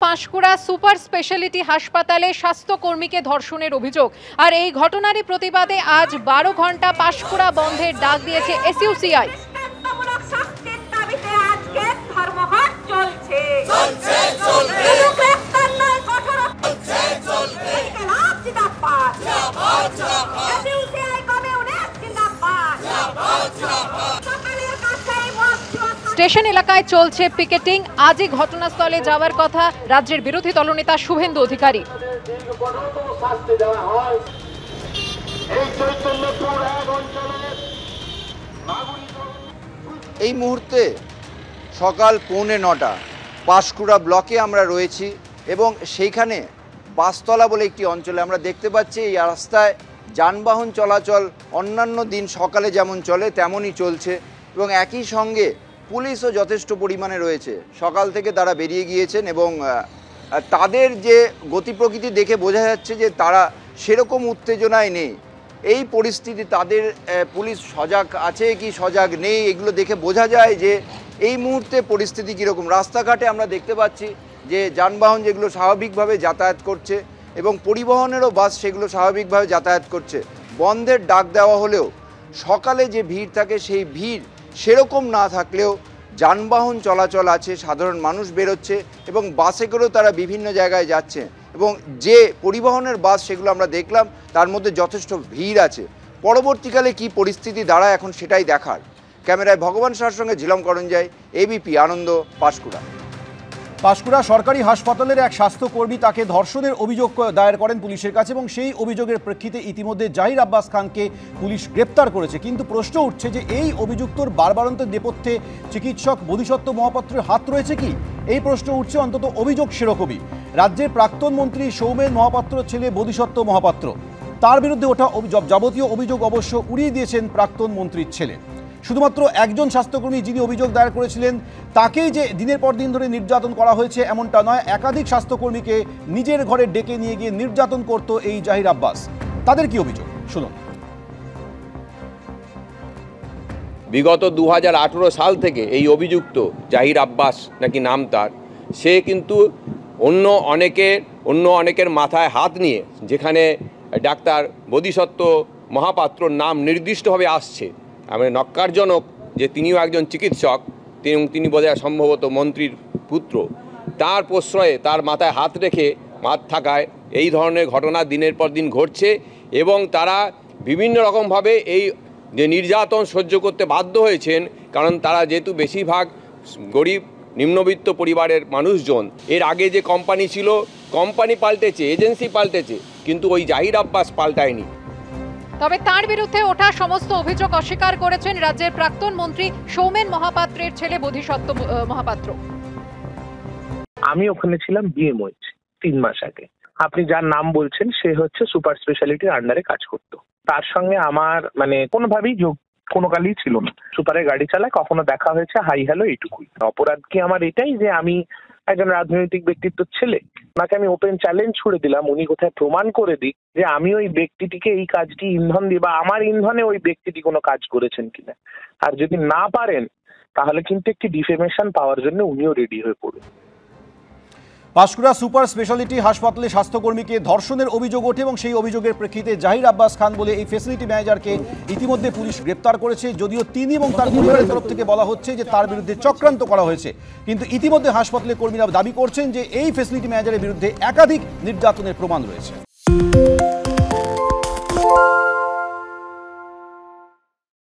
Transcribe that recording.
Panskura super speciality হাসপাতালে স্বাস্থ্যকর্মীকে ধর্ষণের অভিযোগ। আর এই ঘটনারই প্রতিবাদে আজ 12 ঘন্টা পাঁশকুড়া বন্ধের ডাক দিয়েছে এসইউসিআই। স্টেশন এলাকায় চলছে পিকেটিং। আজই ঘটনাস্থলে যাওয়ার কথা রাজ্যের বিরোধী দলনেতা শুভেন্দু অধিকারী। এই মুহূর্তে সকাল 9:45 পাঁশকুড়া ব্লকে আমরা রয়েছি এবং সেইখানে বাসতলা বলে একটি অঞ্চলে আমরা দেখতে পাচ্ছি এই রাস্তায় যানবাহন চলাচল অন্যান্য দিন সকালে যেমন চলে তেমনই চলছে এবং একই সঙ্গে পুলিশও যথেষ্ট পরিমাণে রয়েছে। সকাল থেকে তারা বেরিয়ে গিয়েছেন এবং তাদের যে গতি প্রকৃতি দেখে বোঝা যাচ্ছে যে তারা সেরকম উত্তেজনায় নেই। এই পরিস্থিতি তাদের পুলিশ সজাগ আছে কি সজাগ নেই এগুলো দেখে বোঝা যায় যে এই মুহূর্তে পরিস্থিতি কীরকম। রাস্তাঘাটে আমরা দেখতে পাচ্ছি যে যানবাহন যেগুলো স্বাভাবিকভাবে যাতায়াত করছে এবং পরিবহনেরও বাস সেগুলো স্বাভাবিকভাবে যাতায়াত করছে। বন্ধের ডাক দেওয়া হলেও সকালে যে ভিড় থাকে সেই ভিড় সেরকম না থাকলেও যানবাহন চলাচল আছে, সাধারণ মানুষ বেরোচ্ছে এবং বাসে করেও তারা বিভিন্ন জায়গায় যাচ্ছে এবং যে পরিবহনের বাস সেগুলো আমরা দেখলাম তার মধ্যে যথেষ্ট ভিড় আছে। পরবর্তীকালে কি পরিস্থিতি দাঁড়ায় এখন সেটাই দেখার। ক্যামেরায় ভগবান শাহর সঙ্গে ঝিলম করঞ্জাই, এবিপি আনন্দ, পাঁশকুড়া। পাঁশকুড়া সরকারি হাসপাতালের এক স্বাস্থ্যকর্মী তাকে ধর্ষণের অভিযোগ দায়ের করেন পুলিশের কাছে এবং সেই অভিযোগের প্রেক্ষিতে ইতিমধ্যে জাহির আব্বাস খানকে পুলিশ গ্রেপ্তার করেছে। কিন্তু প্রশ্ন উঠছে যে এই অভিযুক্তর বারবারন্তের নেপথ্যে চিকিৎসক বোধিসত্ত্ব মহাপাত্রের হাত রয়েছে কি? এই প্রশ্ন উঠছে অন্তত অভিযোগ সেরকমই। রাজ্যের প্রাক্তন মন্ত্রী সৌমেন মহাপাত্র ছেলে বোধিসত্ত্ব মহাপাত্র, তার বিরুদ্ধে ওঠা যাবতীয় অভিযোগ অবশ্য উড়িয়ে দিয়েছেন প্রাক্তন মন্ত্রীর ছেলে। শুধুমাত্র একজন স্বাস্থ্যকর্মী যিনি অভিযোগ দায়ের করেছিলেন তাকেই যে দিনের পর দিন ধরে নির্যাতন করা হয়েছে এমনটা নয়, একাধিক স্বাস্থ্যকর্মীকে নিজের ঘরে ডেকে নিয়ে গিয়ে নির্যাতন করত এই জাহির আব্বাস। তাদের কি অভিযোগ শুনুন। বিগত 2018 সাল থেকে এই অভিযুক্ত জাহির আব্বাস নাকি নাম তার, সে কিন্তু অন্য অনেকের মাথায় হাত নিয়ে যেখানে ডাক্তার বোধিসত্ত্ব মহাপাত্রর নাম নির্দিষ্টভাবে আসছে, আমি নক্কারজনক যে তিনিও একজন চিকিৎসক, তিনি বোধহয় সম্ভবত মন্ত্রীর পুত্র, তার প্রশ্রয়ে তার মাথায় হাত রেখে মাত থাকায় এই ধরনের ঘটনা দিনের পর দিন ঘটছে এবং তারা বিভিন্ন রকমভাবে এই যে নির্যাতন সহ্য করতে বাধ্য হয়েছেন, কারণ তারা যেহেতু বেশিরভাগ গরিব নিম্নবিত্ত পরিবারের মানুষজন। এর আগে যে কোম্পানি ছিল, কোম্পানি পাল্টেছে, এজেন্সি পাল্টেছে, কিন্তু ওই জাহির আব্বাস পাল্টায়নি। তবে তার বিরুদ্ধে ওঠা সমস্ত অভিযোগ অস্বীকার করেছেন রাজ্যের প্রাক্তন মন্ত্রী সৌমেন মহাপাত্রের ছেলে বোধিসত্ত্ব মহাপাত্র। আমি ওখানে ছিলাম বিএমও 3 মাস আগে। আপনি যার নাম বলছেন সে হচ্ছে সুপার স্পেশালিটির আন্ডারে কাজ করত। তার সঙ্গে আমার কোনোভাবেই কোনো কালই ছিল না। সুপারের গাড়ি চালায়, কখনো দেখা হয়েছে, হাই হ্যালো এইটুকুই। অপরাধ কি আমার এটাই যে আমি একজন রাজনৈতিক ব্যক্তিত্বের ছেলে? ওনাকে আমি ওপেন চ্যালেঞ্জ ছুড়ে দিলাম, উনি কোথায় প্রমাণ করে দিক যে আমি ওই ব্যক্তিটিকে এই কাজটি ইন্ধন দিই বা আমার ইন্ধনে ওই ব্যক্তিটি কোনো কাজ করেছেন কিনা। আর যদি না পারেন তাহলে কিন্তু একটি ডিফেমেশন পাওয়ার জন্য উনিও রেডি হয়ে পড়বেন। পাঁশকুড়া সুপার স্পেশালিটি হাসপাতালে স্বাস্থ্যকর্মীকে ধর্ষণের অভিযোগ ওঠে এবং সেই অভিযোগের প্রেক্ষিতে জাহির আব্বাস খান বলে এই ফ্যাসিলিটি ম্যানেজারকে ইতিমধ্যে পুলিশ গ্রেপ্তার করেছে। যদিও তিনি এবং তার পরিবারের তরফ থেকে বলা হচ্ছে যে তার বিরুদ্ধে চক্রান্ত করা হয়েছে, কিন্তু ইতিমধ্যে হাসপাতালের কর্মীরা দাবি করছেন যে এই ফ্যাসিলিটি ম্যানেজারের বিরুদ্ধে একাধিক নির্যাতনের প্রমাণ রয়েছে।